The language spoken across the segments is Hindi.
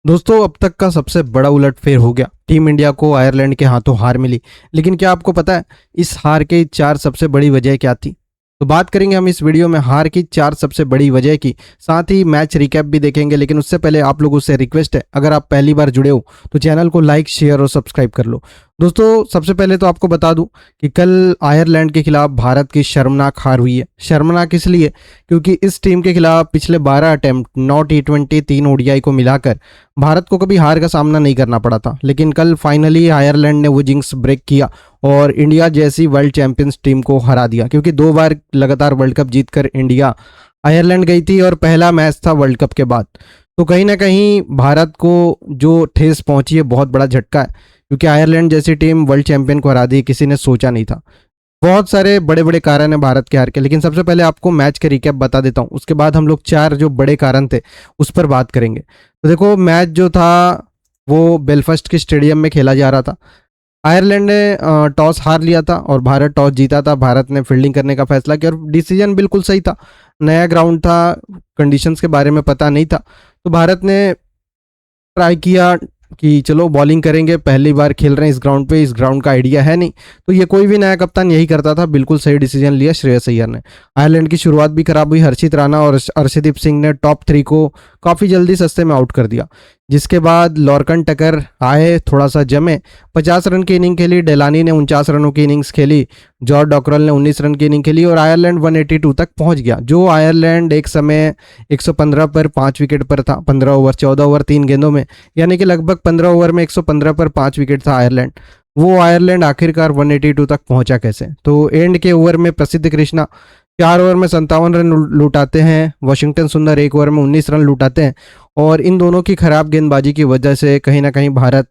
दोस्तों अब तक का सबसे बड़ा उलटफेर हो गया। टीम इंडिया को आयरलैंड के हाथों हार मिली। लेकिन क्या आपको पता है इस हार के चार सबसे बड़ी वजह क्या थी? तो बात करेंगे हम इस वीडियो में हार की चार सबसे बड़ी वजह की, साथ ही मैच रिकैप भी देखेंगे। लेकिन उससे पहले आप लोगों से रिक्वेस्ट है, अगर आप पहली बार जुड़े हो तो चैनल को लाइक शेयर और सब्सक्राइब कर लो। दोस्तों सबसे पहले तो आपको बता दूं कि कल आयरलैंड के खिलाफ भारत की शर्मनाक हार हुई है। शर्मनाक इसलिए क्योंकि इस टीम के खिलाफ पिछले 12 अटेम्प्ट 9 T20 3 ओडीआई को मिलाकर भारत को कभी हार का सामना नहीं करना पड़ा था। लेकिन कल फाइनली आयरलैंड ने वो जिंक्स ब्रेक किया और इंडिया जैसी वर्ल्ड चैंपियंस टीम को हरा दिया। क्योंकि 2 बार लगातार वर्ल्ड कप जीतकर इंडिया आयरलैंड गई थी और पहला मैच था वर्ल्ड कप के बाद। तो कहीं ना कहीं भारत को जो ठेस पहुंची है बहुत बड़ा झटका है, क्योंकि आयरलैंड जैसी टीम वर्ल्ड चैंपियन को हरा दी, किसी ने सोचा नहीं था। बहुत सारे बड़े बड़े कारण हैं भारत के हार के, लेकिन सबसे पहले आपको मैच के रिकैप बता देता हूँ। उसके बाद हम लोग चार जो बड़े कारण थे उस पर बात करेंगे। तो देखो, मैच जो था वो बेलफास्ट के स्टेडियम में खेला जा रहा था। आयरलैंड ने टॉस हार लिया था और भारत टॉस जीता था। भारत ने फील्डिंग करने का फैसला किया और डिसीजन बिल्कुल सही था। नया ग्राउंड था, कंडीशंस के बारे में पता नहीं था, तो भारत ने ट्राई किया कि चलो बॉलिंग करेंगे, पहली बार खेल रहे हैं इस ग्राउंड पे, इस ग्राउंड का आइडिया है नहीं। तो ये कोई भी नया कप्तान यही करता था। बिल्कुल सही डिसीजन लिया श्रेयस अय्यर ने। आयरलैंड की शुरुआत भी खराब हुई। हर्षित राणा और अर्शदीप सिंह ने टॉप 3 को काफ़ी जल्दी सस्ते में आउट कर दिया, जिसके बाद लॉर्कन टकर आए, थोड़ा सा जमे। 50 रन की इनिंग खेली डेलानी ने, 49 रनों की इनिंग्स खेली जॉर्ज डॉकरल ने, 19 रन की इनिंग खेली और आयरलैंड 182 तक पहुंच गया। जो आयरलैंड एक समय 115 पर 5 विकेट पर था, 15 ओवर 14 ओवर 3 गेंदों में, यानी कि लगभग 15 ओवर में 115 पर 5 विकेट था आयरलैंड। वो आयरलैंड आखिरकार 182 तक पहुंचा कैसे? तो एंड के ओवर में प्रसिद्ध कृष्णा 4 ओवर में 57 रन लुटाते हैं, वाशिंगटन सुंदर 1 ओवर में 19 रन लुटाते हैं। और इन दोनों की खराब गेंदबाजी की वजह से कहीं ना कहीं भारत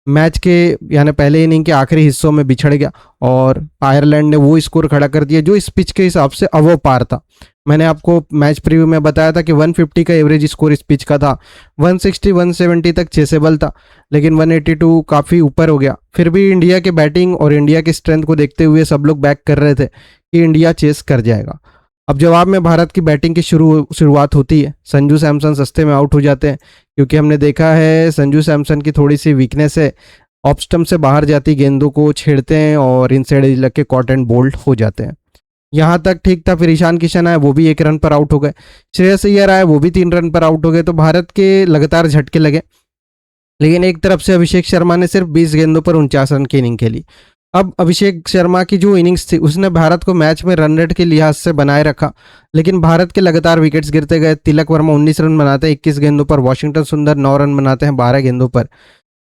मैच के यानी पहले इनिंग के आखिरी हिस्सों में बिछड़ गया और आयरलैंड ने वो स्कोर खड़ा कर दिया जो इस पिच के हिसाब से अबव पार था। मैंने आपको मैच प्रीव्यू में बताया था कि 150 का एवरेज स्कोर इस पिच का था, 160 170 तक चेसेबल था, लेकिन 182 काफ़ी ऊपर हो गया। फिर भी इंडिया के बैटिंग और इंडिया की स्ट्रेंथ को देखते हुए सब लोग बैक कर रहे थे कि इंडिया चेस कर जाएगा। अब जवाब में भारत की बैटिंग की शुरुआत होती है। संजू सैमसन सस्ते में आउट हो जाते हैं, क्योंकि हमने देखा है संजू सैमसन की थोड़ी सी वीकनेस है, ऑफ स्टंप से बाहर जाती गेंदों को छेड़ते हैं और इनसाइड एज लग के कॉट एंड बोल्ड हो जाते हैं। यहाँ तक ठीक था। फिर ईशान किशन आए, वो भी 1 रन पर आउट हो गए। श्रेयस अय्यर आए, वो भी 3 रन पर आउट हो गए। तो भारत के लगातार झटके लगे। लेकिन एक तरफ से अभिषेक शर्मा ने सिर्फ 20 गेंदों पर 49 रन की इनिंग खेली। अब अभिषेक शर्मा की जो इनिंग्स थी उसने भारत को मैच में रन रेट के लिहाज से बनाए रखा, लेकिन भारत के लगातार विकेट्स गिरते गए। तिलक वर्मा 19 रन बनाते हैं 21 गेंदों पर, वाशिंगटन सुंदर 9 रन बनाते हैं 12 गेंदों पर।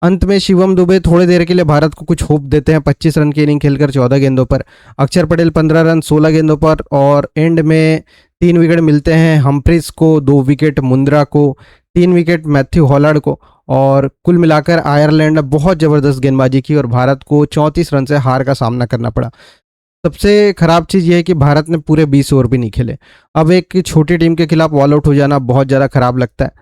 अंत में शिवम दुबे थोड़ी देर के लिए भारत को कुछ होप देते हैं 25 रन की इनिंग खेलकर 14 गेंदों पर। अक्षर पटेल 15 रन 16 गेंदों पर और एंड में 3 विकेट मिलते हैं हम्फ्रीज को, 2 विकेट मुंद्रा को, 3 विकेट मैथ्यू हॉलैंड को। और कुल मिलाकर आयरलैंड ने बहुत ज़बरदस्त गेंदबाजी की और भारत को 34 रन से हार का सामना करना पड़ा। सबसे खराब चीज़ यह है कि भारत ने पूरे 20 ओवर भी नहीं खेले। अब एक छोटी टीम के खिलाफ ऑल आउट हो जाना बहुत ज़्यादा खराब लगता है।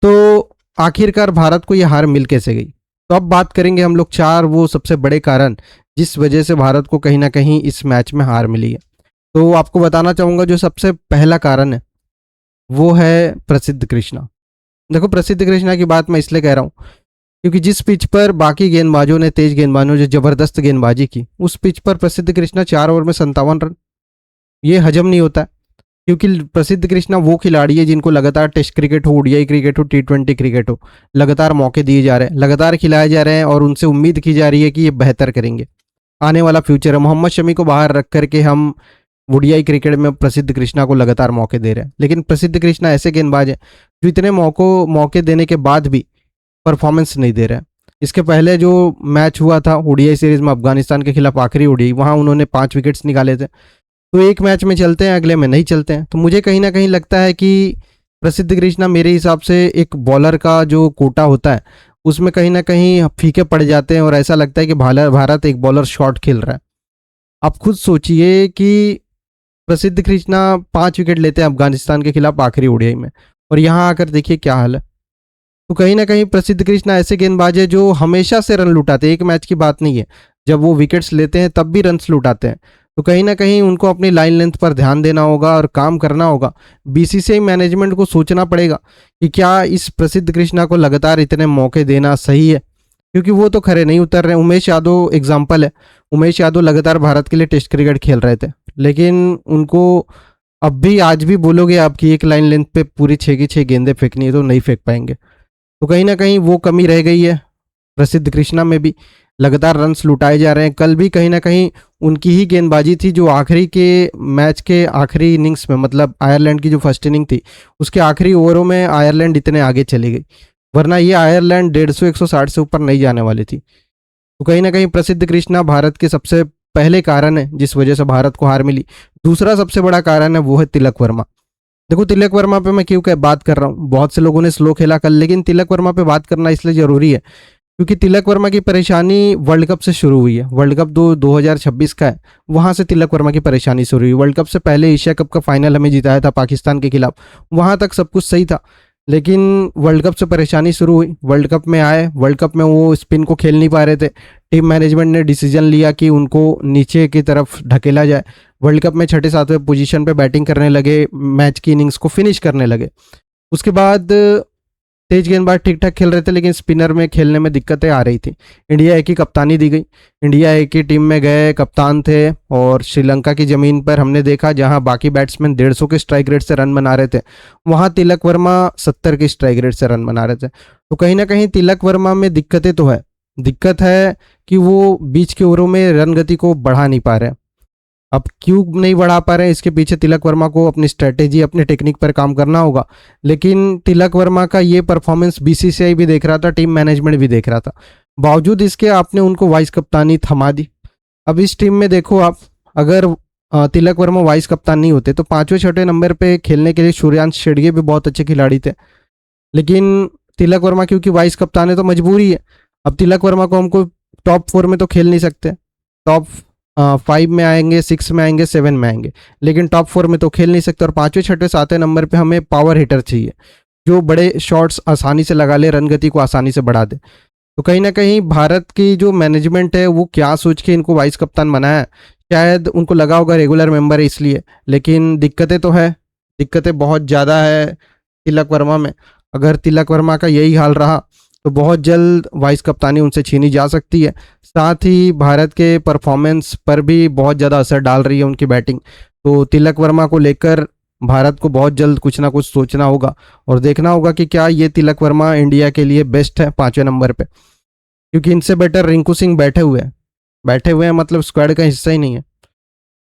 तो आखिरकार भारत को यह हार मिल कैसे गई? तो अब बात करेंगे हम लोग 4 वो सबसे बड़े कारण जिस वजह से भारत को कहीं ना कहीं इस मैच में हार मिली है। तो आपको बताना चाहूँगा जो सबसे पहला कारण है वो है प्रसिद्ध कृष्णा। देखो, प्रसिद्ध कृष्णा की बात मैं इसलिए कह रहा हूँ क्योंकि जिस पिच पर बाकी गेंदबाजों ने, तेज गेंदबाजों ने जबरदस्त गेंदबाजी की, उस पिच पर प्रसिद्ध कृष्णा 4 ओवर में 57 रन, ये हजम नहीं होता है। क्योंकि प्रसिद्ध कृष्णा वो खिलाड़ी है जिनको लगातार टेस्ट क्रिकेट हो, ओडीआई क्रिकेट हो, T20 क्रिकेट हो, लगातार मौके दिए जा रहे हैं, लगातार खिलाए जा रहे हैं और उनसे उम्मीद की जा रही है कि ये बेहतर करेंगे। आने वाला फ्यूचर है। मोहम्मद शमी को बाहर रख करके हम ओडीआई क्रिकेट में प्रसिद्ध कृष्णा को लगातार मौके दे रहे हैं, लेकिन प्रसिद्ध कृष्णा ऐसे गेंदबाज हैं जो इतने मौके देने के बाद भी परफॉर्मेंस नहीं दे रहे हैं। इसके पहले जो मैच हुआ था ओडीआई सीरीज में अफगानिस्तान के खिलाफ, आखिरी ओडीआई, वहाँ उन्होंने 5 विकेट्स निकाले थे। तो एक मैच में चलते हैं, अगले में नहीं चलते हैं। तो मुझे कहीं ना कहीं लगता है कि प्रसिद्ध कृष्णा मेरे हिसाब से एक बॉलर का जो कोटा होता है उसमें कहीं ना कहीं फीके पड़ जाते हैं और ऐसा लगता है कि भारत एक बॉलर शॉट खेल रहा है। आप खुद सोचिए कि प्रसिद्ध कृष्णा 5 विकेट लेते हैं अफगानिस्तान के खिलाफ आखिरी ओडीआई में, और यहाँ आकर देखिए क्या हाल है। तो कहीं ना कहीं प्रसिद्ध कृष्णा ऐसे गेंदबाज है जो हमेशा से रन लुटाते हैं, एक मैच की बात नहीं है। जब वो विकेट्स लेते हैं तब भी रन्स लुटाते हैं। तो कहीं ना कहीं उनको अपनी लाइन लेंथ पर ध्यान देना होगा और काम करना होगा। बीसीसीआई मैनेजमेंट को सोचना पड़ेगा कि क्या इस प्रसिद्ध कृष्णा को लगातार इतने मौके देना सही है, क्योंकि वो तो खरे नहीं उतर रहे। उमेश यादव एग्जाम्पल है, उमेश यादव लगातार भारत के लिए टेस्ट क्रिकेट खेल रहे थे, लेकिन उनको अब भी आज भी बोलोगे आपकी एक लाइन लेंथ पे पूरी 6 की 6 गेंदें फेंकनी है तो नहीं फेंक पाएंगे। तो कहीं ना कहीं वो कमी रह गई है प्रसिद्ध कृष्णा में भी। लगातार रन्स लुटाए जा रहे हैं। कल भी कहीं ना कहीं उनकी ही गेंदबाजी थी जो आखिरी के मैच के आखिरी इनिंग्स में, मतलब आयरलैंड की जो फर्स्ट इनिंग थी उसके आखिरी ओवरों में आयरलैंड इतने आगे चली गई, वरना ये आयरलैंड 150-160 से ऊपर नहीं जाने वाली थी। तो कहीं ना कहीं प्रसिद्ध कृष्णा भारत के सबसे पहले कारण है जिस वजह से भारत को हार मिली। दूसरा सबसे बड़ा कारण है वो है तिलक वर्मा। देखो तिलक वर्मा पे मैं क्यों बात कर रहा हूँ, बहुत से लोगों ने स्लो खेला कल, लेकिन तिलक वर्मा पे बात करना इसलिए जरूरी है क्योंकि तिलक वर्मा की परेशानी वर्ल्ड कप से शुरू हुई है। वर्ल्ड कप 2026 का है, वहां से तिलक वर्मा की परेशानी शुरू हुई। वर्ल्ड कप से पहले एशिया कप का फाइनल हमें जिताया था पाकिस्तान के खिलाफ, वहां तक सब कुछ सही था, लेकिन वर्ल्ड कप से परेशानी शुरू हुई। वर्ल्ड कप में आए, वर्ल्ड कप में वो स्पिन को खेल नहीं पा रहे थे। टीम मैनेजमेंट ने डिसीजन लिया कि उनको नीचे की तरफ ढकेला जाए। वर्ल्ड कप में 6-7वें पोजीशन पे बैटिंग करने लगे, मैच की इनिंग्स को फिनिश करने लगे। उसके बाद तेज गेंदबाज ठीक ठाक खेल रहे थे, लेकिन स्पिनर में खेलने में दिक्कतें आ रही थी। इंडिया ए की कप्तानी दी गई, इंडिया ए की टीम में गए कप्तान थे, और श्रीलंका की ज़मीन पर हमने देखा जहां बाकी बैट्समैन 150 के स्ट्राइक रेट से रन बना रहे थे, वहां तिलक वर्मा 70 के स्ट्राइक रेट से रन बना रहे थे। तो कहीं ना कहीं तिलक वर्मा में दिक्कतें तो है, दिक्कत है कि वो बीच के ओवरों में रन गति को बढ़ा नहीं पा रहे। अब क्यों नहीं बढ़ा पा रहे हैं, इसके पीछे तिलक वर्मा को अपनी स्ट्रेटेजी, अपने टेक्निक पर काम करना होगा। लेकिन तिलक वर्मा का ये परफॉर्मेंस बीसीसीआई भी देख रहा था, टीम मैनेजमेंट भी देख रहा था, बावजूद इसके आपने उनको वाइस कप्तानी थमा दी। अब इस टीम में देखो आप, अगर तिलक वर्मा वाइस कप्तान नहीं होते तो 5वें-6वें नंबर पे खेलने के लिए सूर्यांश शेड़गे भी बहुत अच्छे खिलाड़ी थे, लेकिन तिलक वर्मा क्योंकि वाइस कप्तान है तो मजबूरी है। अब तिलक वर्मा को हमको टॉप 4 में तो खेल नहीं सकते, टॉप 5 में आएंगे, 6 में आएंगे, 7 में आएंगे, लेकिन टॉप 4 में तो खेल नहीं सकते। और 5वें-6वें-7वें नंबर पे हमें पावर हिटर चाहिए जो बड़े शॉट्स आसानी से लगा ले, रन गति को आसानी से बढ़ा दे। तो कहीं ना कहीं भारत की जो मैनेजमेंट है वो क्या सोच के इनको वाइस कप्तान बनाया, शायद उनको लगा होगा रेगुलर मेंबर है इसलिए, लेकिन दिक्कतें तो है, दिक्कतें बहुत ज़्यादा है तिलक वर्मा में। अगर तिलक वर्मा का यही हाल रहा तो बहुत जल्द वाइस कप्तानी उनसे छीनी जा सकती है। साथ ही भारत के परफॉर्मेंस पर भी बहुत ज़्यादा असर डाल रही है उनकी बैटिंग। तो तिलक वर्मा को लेकर भारत को बहुत जल्द कुछ ना कुछ सोचना होगा और देखना होगा कि क्या ये तिलक वर्मा इंडिया के लिए बेस्ट है 5वें नंबर पे, क्योंकि इनसे बेटर रिंकू सिंह बैठे हुए हैं, मतलब स्क्वाड का हिस्सा ही नहीं है,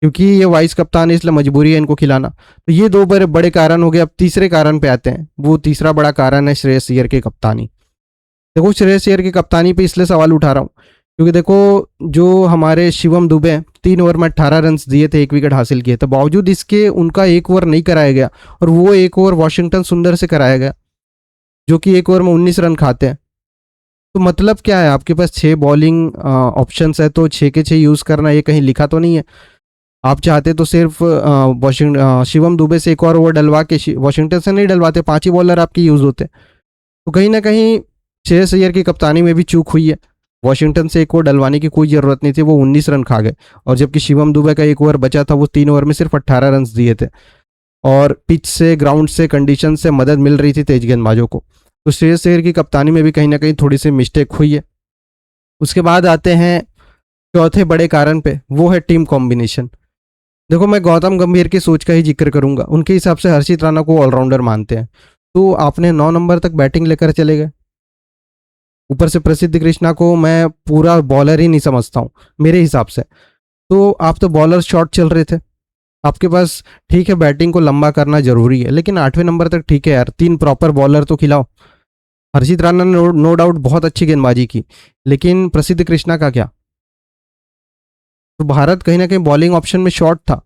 क्योंकि ये वाइस कप्तान है इसलिए मजबूरी है इनको खिलाना। तो ये दो बड़े बड़े कारण हो गए। अब तीसरे कारण पे आते हैं, वो तीसरा बड़ा कारण है श्रेयस अय्यर की कप्तानी। देखो श्रेयस अय्यर की कप्तानी पे इसलिए सवाल उठा रहा हूँ क्योंकि देखो जो हमारे शिवम दुबे 3 ओवर में 18 रन दिए थे, 1 विकेट हासिल किए थे, बावजूद इसके उनका 1 ओवर नहीं कराया गया, और वो 1 ओवर वॉशिंगटन सुंदर से कराया गया जो कि 1 ओवर में 19 रन खाते हैं। तो मतलब क्या है, आपके पास 6 बॉलिंग ऑप्शंस है तो 6 के 6 यूज़ करना, ये कहीं लिखा तो नहीं है। आप चाहते तो सिर्फ शिवम दुबे से 1 और ओवर डलवा के, वॉशिंगटन से नहीं डलवाते, 5 ही बॉलर आपके यूज़ होते। तो कहीं ना कहीं श्रेयस अय्यर की कप्तानी में भी चूक हुई है। वॉशिंगटन से 1 ओवर डलवाने की कोई ज़रूरत नहीं थी, वो 19 रन खा गए, और जबकि शिवम दुबे का 1 ओवर बचा था, वो 3 ओवर में सिर्फ 18 रन दिए थे, और पिच से, ग्राउंड से, कंडीशन से मदद मिल रही थी तेज गेंदबाजों को। तो श्रेयस अय्यर की कप्तानी में भी कहीं ना कहीं थोड़ी सी मिस्टेक हुई है। उसके बाद आते हैं चौथे बड़े कारण पे, वो है टीम कॉम्बिनेशन। देखो मैं गौतम गंभीर की सोच का ही जिक्र करूंगा। उनके हिसाब से हर्षित राणा को ऑलराउंडर मानते हैं, तो आपने 9 नंबर तक बैटिंग लेकर चले गए। ऊपर से प्रसिद्ध कृष्णा को मैं पूरा बॉलर ही नहीं समझता हूँ मेरे हिसाब से। तो आप तो बॉलर शॉट चल रहे थे, आपके पास ठीक है बैटिंग को लंबा करना जरूरी है, लेकिन 8वें नंबर तक ठीक है यार, 3 प्रॉपर बॉलर तो खिलाओ। हर्षित राणा ने नो डाउट बहुत अच्छी गेंदबाजी की, लेकिन प्रसिद्ध कृष्णा का क्या? तो भारत कहीं ना कहीं बॉलिंग ऑप्शन में शॉर्ट था।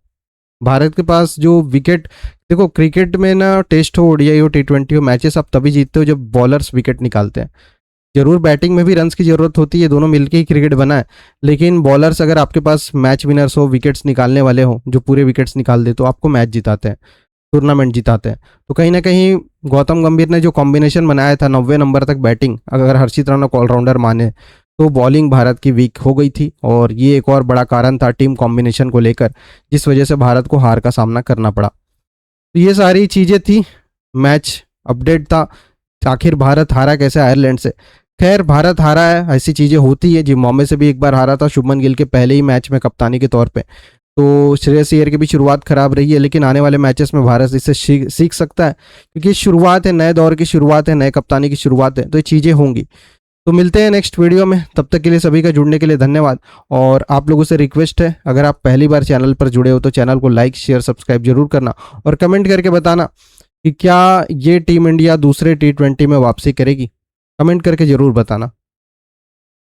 भारत के पास जो विकेट, देखो क्रिकेट में ना, टेस्ट हो, ओडीआई हो, टी20 हो, मैचेस आप तभी जीतते हो जब बॉलर्स विकेट निकालते हैं। जरूर बैटिंग में भी रन्स की जरूरत होती है, दोनों मिलकर ही क्रिकेट बना है, लेकिन बॉलर्स अगर आपके पास मैच विनर्स हो, विकेट्स निकालने वाले हो, जो पूरे विकेट्स निकाल दे, तो आपको मैच जिताते हैं, टूर्नामेंट जिताते हैं। तो कहीं ना कहीं गौतम गंभीर ने जो कॉम्बिनेशन बनाया था 90 नंबर तक बैटिंग, अगर हर्षित राणा को ऑलराउंडर माने, तो बॉलिंग भारत की वीक हो गई थी और ये एक और बड़ा कारण था टीम कॉम्बिनेशन को लेकर, जिस वजह से भारत को हार का सामना करना पड़ा। तो ये सारी चीज़ें थी, मैच अपडेट था, आखिर भारत हारा कैसे आयरलैंड से। खैर भारत हारा है, ऐसी चीज़ें होती है। जिम्बाब्वे से भी एक बार हारा था शुभमन गिल के पहले ही मैच में कप्तानी के तौर पे। तो श्रेयस अय्यर की भी शुरुआत खराब रही है, लेकिन आने वाले मैचेस में भारत इससे सीख सकता है, क्योंकि शुरुआत है, नए दौर की शुरुआत है, नए कप्तानी की शुरुआत है, तो ये चीज़ें होंगी। तो मिलते हैं नेक्स्ट वीडियो में, तब तक के लिए सभी का जुड़ने के लिए धन्यवाद। और आप लोगों से रिक्वेस्ट है, अगर आप पहली बार चैनल पर जुड़े हो तो चैनल को लाइक शेयर सब्सक्राइब जरूर करना, और कमेंट करके बताना कि क्या ये टीम इंडिया दूसरे T20 में वापसी करेगी। कमेंट करके ज़रूर बताना।